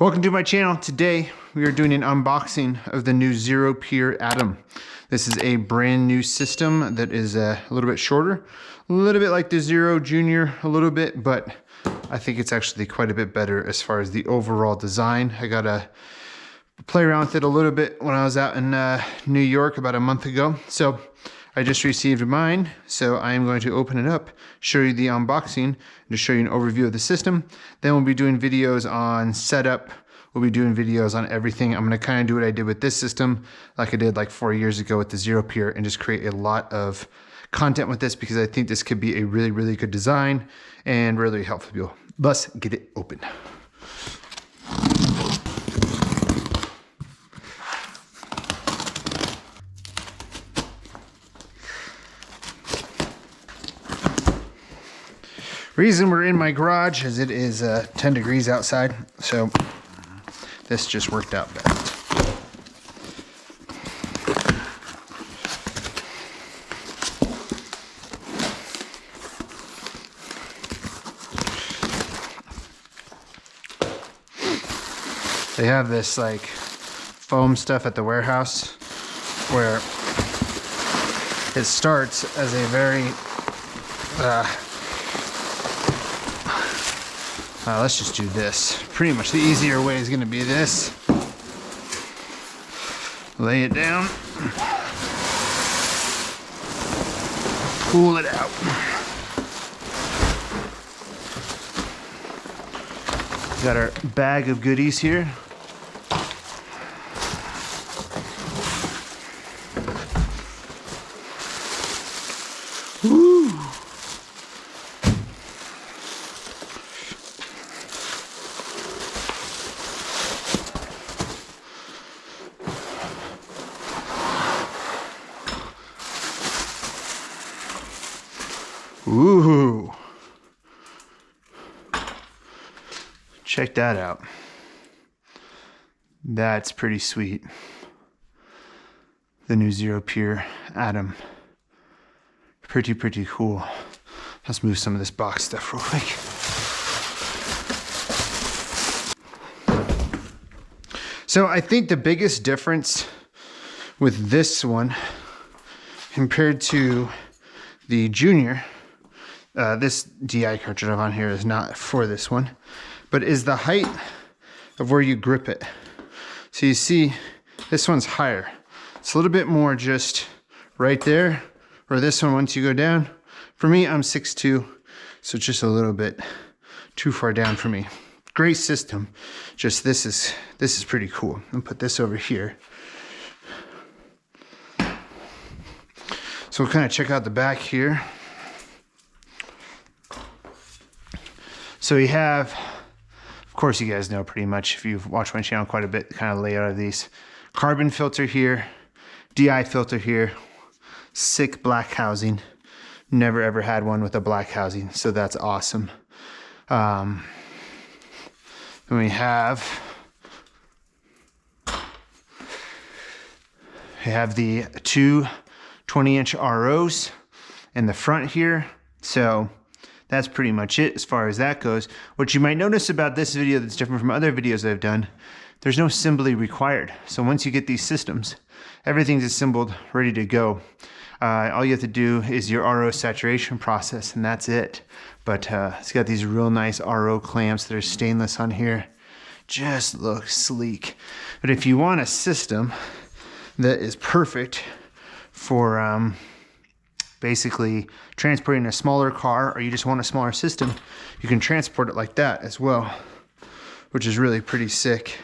Welcome to my channel. Today we are doing an unboxing of the new Xero Pure Atom. This is a brand new system that is a little bit shorter, a little bit like the Xero Junior a little bit, but I think it's actually quite a bit better as far as the overall design. I got to play around with it a little bit when I was out in New York about a month ago. So I just received mine, so I am going to open it up, show you the unboxing, and just show you an overview of the system. Then we'll be doing videos on setup. We'll be doing videos on everything. I'm going to kind of do what I did with this system, like I did like 4 years ago with the Xero Pure, and just create a lot of content with this because I think this could be a really, really good design and really helpful to people. Let's get it open. Reason we're in my garage is it is 10 degrees outside, so this just worked out best. They have this like foam stuff at the warehouse where it starts as a very let's just do this. Pretty much the easier way is going to be this. Lay it down. Pull it out. Got our bag of goodies here. Woo! Ooh, check that out. That's pretty sweet. The new Xero Pure Atom. Pretty cool. Let's move some of this box stuff real quick. So I think the biggest difference with this one compared to the Junior, this DI cartridge I have on here is not for this one, but is the height of where you grip it. So you see, this one's higher. It's a little bit more just right there, or this one once you go down. For me, I'm 6'2", so it's just a little bit too far down for me. Great system, just this is pretty cool. I'll put this over here. So we'll kind of check out the back here. So we have, of course you guys know pretty much if you've watched my channel quite a bit, the kind of layout of these. Carbon filter here, DI filter here, sick black housing. Never ever had one with a black housing, so that's awesome. Then we have the two 20-inch ROs in the front here. So that's pretty much it as far as that goes. What you might notice about this video that's different from other videos that I've done, there's no assembly required. So once you get these systems, everything's assembled, ready to go. All you have to do is your RO saturation process, and that's it. But it's got these real nice RO clamps that are stainless on here. Just looks sleek. But if you want a system that is perfect for basically transporting a smaller car, or you just want a smaller system, you can transport it like that as well, which is really pretty sick.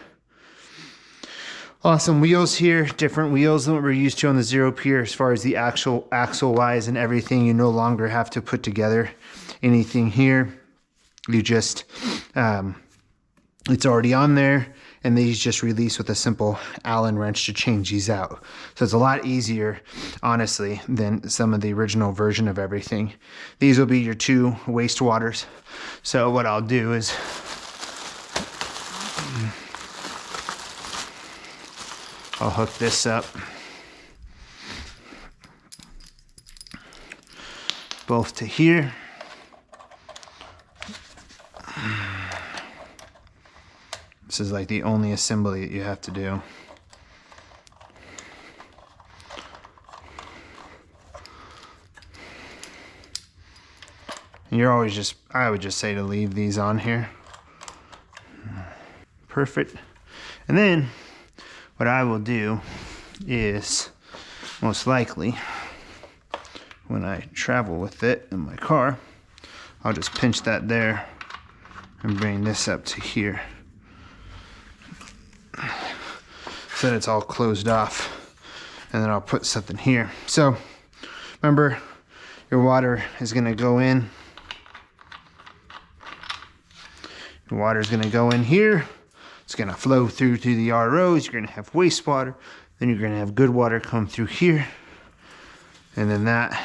Awesome wheels here, different wheels than what we're used to on the Xero Pure as far as the actual axle wise and everything. You no longer have to put together anything here. You just, it's already on there, and these just release with a simple Allen wrench to change these out. So it's a lot easier, honestly, than some of the original version of everything. These will be your two waste waters. So what I'll do is I'll hook this up both to here. This is like the only assembly that you have to do. You're always just, I would just say to leave these on here. Perfect. And then what I will do is, most likely, when I travel with it in my car, I'll just pinch that there and bring this up to here, so that it's all closed off. And then I'll put something here. So remember, your water is gonna go in. The water is going to go in here. It's going to flow through to the ROs. You're going to have wastewater. Then you're going to have good water come through here. And then that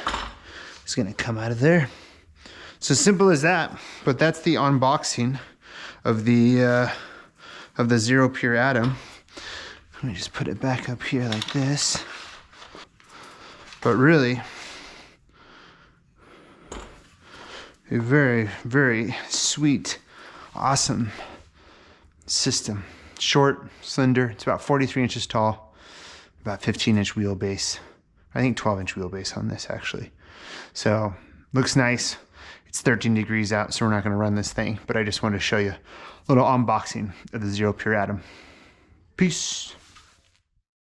is going to come out of there. So simple as that. But that's the unboxing of the Xero Pure Atom. Let me just put it back up here like this. But really, a very, very sweet, awesome system. Short, slender, it's about 43 inches tall, about 15-inch wheelbase. I think 12-inch wheelbase on this actually. So looks nice. It's 13 degrees out, so we're not gonna run this thing, but I just wanted to show you a little unboxing of the Xero Pure Atom. Peace.